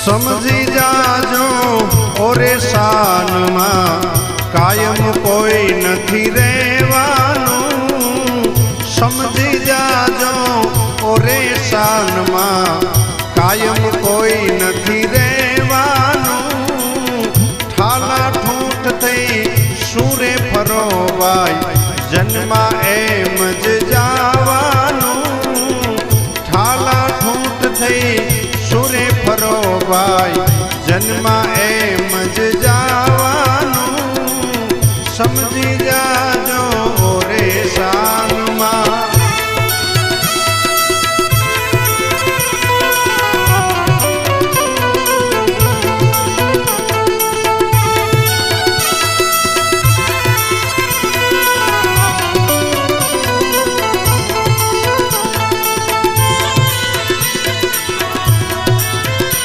समझी जाजो ओरे शान में कायम कोई नहीं रेवानू। समझी जाजो ओरे शान में कायम कोई नहीं रेवानू। ठाला ठूठ थई सूरे फरोवाय जन्मा एम ज जावानू। ठाला ठूठ थई सूरे फरोवाय जन्मा एम ज